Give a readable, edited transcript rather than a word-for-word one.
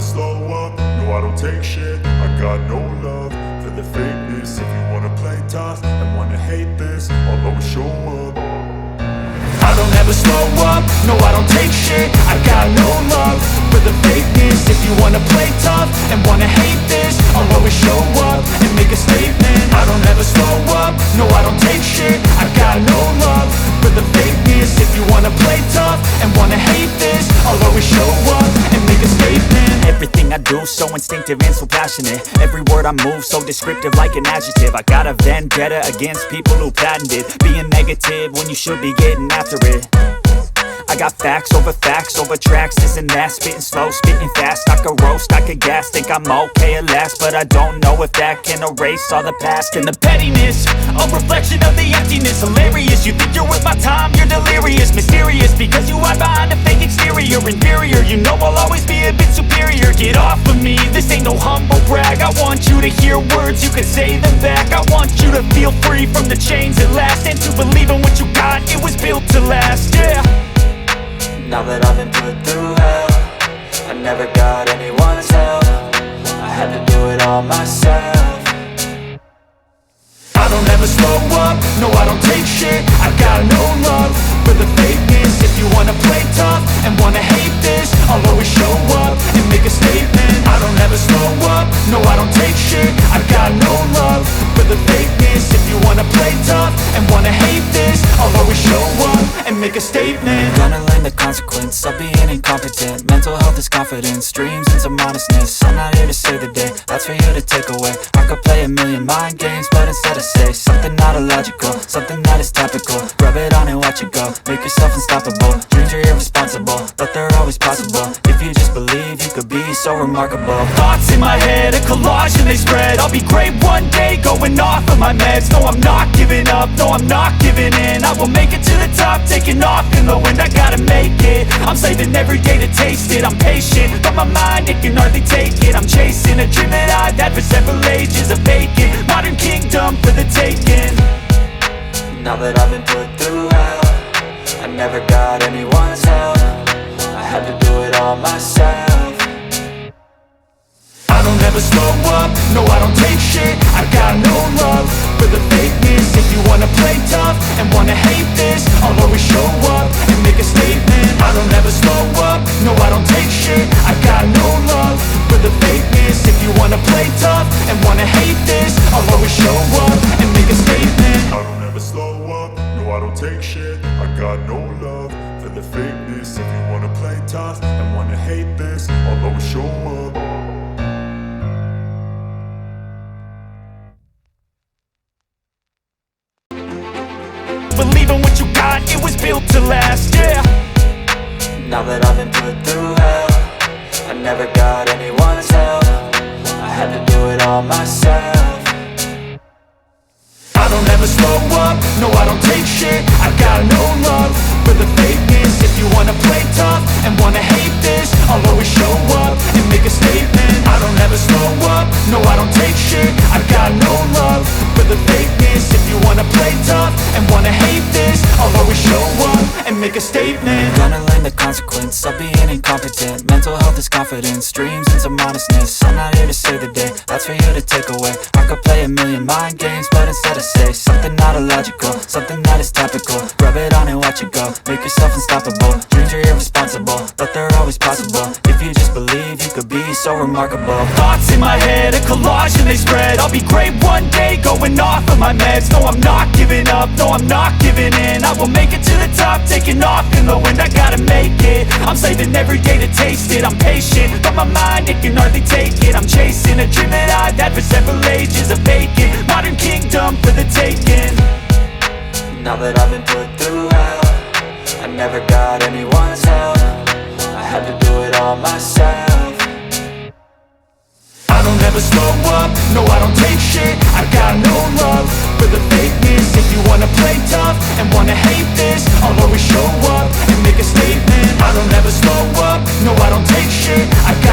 slow up, no I don't take shit. I got no love for the fakeness. If you wanna play tough and wanna hate this, I'll always show up. I don't ever slow up, no I don't take shit. I got no love for the fakeness. If you wanna play tough and wanna hate this, I'll always show up and make a statement. I don't ever slow up, no I don't take shit. I got no love for the fakeness. If you wanna play tough and wanna hate this, I'll always show up and make a statement. Everything I do so instinctive and so passionate. Every word I move so descriptive like an adjective. I got a vendetta against people who patented being negative when you should be getting after it. I got facts over tracks, this and that. Spitting slow, spitting fast, I could roast, I could gas. Think I'm okay at last, but I don't know if that can erase all the past. And the pettiness, a reflection of the emptiness. Hilarious, you think you're worth my time, you're delirious. Mysterious, because you hide behind a fake exterior. Inferior, you know I'll always be a bit superior. Get off of me, this ain't no humble brag. I want you to hear words, you can say them back. I want you to feel free from the chains at last, and to believe in what you got, it was built to last, yeah. Now that I've been put through hell, I never got anyone's help. I had to do it all myself. I don't ever slow up, no I don't take shit. I got no love for the fakeness. If you wanna play tough and wanna hate this, I'll always show up and make a statement. I don't ever slow up, no I don't take shit. I got no love for the fakeness. If you wanna play tough and wanna hate this, I'll always show up and make a statement. Gonna learn the consequence of being incompetent. Mental health is confidence, dreams and some honestness. I'm not here to save the day, that's for you to take away. I could play a million mind games, but instead I say something not illogical, something that is topical. Rub it on and watch it go, make yourself unstoppable. Dreams are irresponsible, but they're always possible. If you just believe, you could be so remarkable. Thoughts in my head, a collage and they spread. I'll be great one day, going off of my meds. No, I'm not giving up, no, I'm not giving in. I will make it to the top, taking off in the wind. I gotta make it, I'm saving every day to taste it. I'm patient, but my mind, it can hardly take it. I'm chasing a dream that I've had for several ages. A vacant, modern kingdom for the taking. Now that I've been put through hell, I never got anyone's help. I had to do it all myself. I don't ever slow up, no I don't take shit. I got no love for the fakeness. If you wanna play tough and wanna hate this, I'll always show up and make a statement. I don't ever slow up, no I don't take shit. I got no love for the fakeness. If you wanna play tough and wanna hate this, I'll always show up and make a statement. I don't ever slow up, no I don't take shit. I got no love for the fakeness. If you wanna play tough and wanna hate this, I'll always show up. Believe in what you got, it was built to last, yeah. Now that I've been put through hell, I never got anyone's help. I had to do it all myself. I don't ever slow up, no I don't take shit. I got no love for the fakeness. If you wanna play tough and wanna hate this, I'll always show up and make a statement. I don't ever slow up, no I don't take shit. I got no love for the fakeness. If you wanna play tough and wanna hate this, I'll always show up and make a statement. Gonna learn the consequence of being incompetent. Mental health is confidence, dreams and some honestness. I'm not here to save the day, that's for you to take away. I could play a million mind games, but instead I say something not illogical, something that is topical. Rub it on and watch it go, make yourself unstoppable. Dreams are irresponsible, but they're always possible. If you just believe, you could be so remarkable. Thoughts in my head, a collage and they spread. I'll be great one day, going off of my meds. No, I'm not giving up, no, I'm not giving in. I will make it to the top, taking off in the wind. I gotta make it, I'm saving every day to taste it. I'm patient, but my mind, it can hardly take it. I'm chasing a dream that I've had for several ages. A vacant, modern kingdom for the taking. Now that I've been put through hell, I never got anyone's help. I had to do it all myself. I don't ever slow up, no I don't take shit. I got no love for the fakeness. If you wanna play tough and wanna hate this, I'll always show up and make a statement. I don't ever slow up, no I don't take shit. I got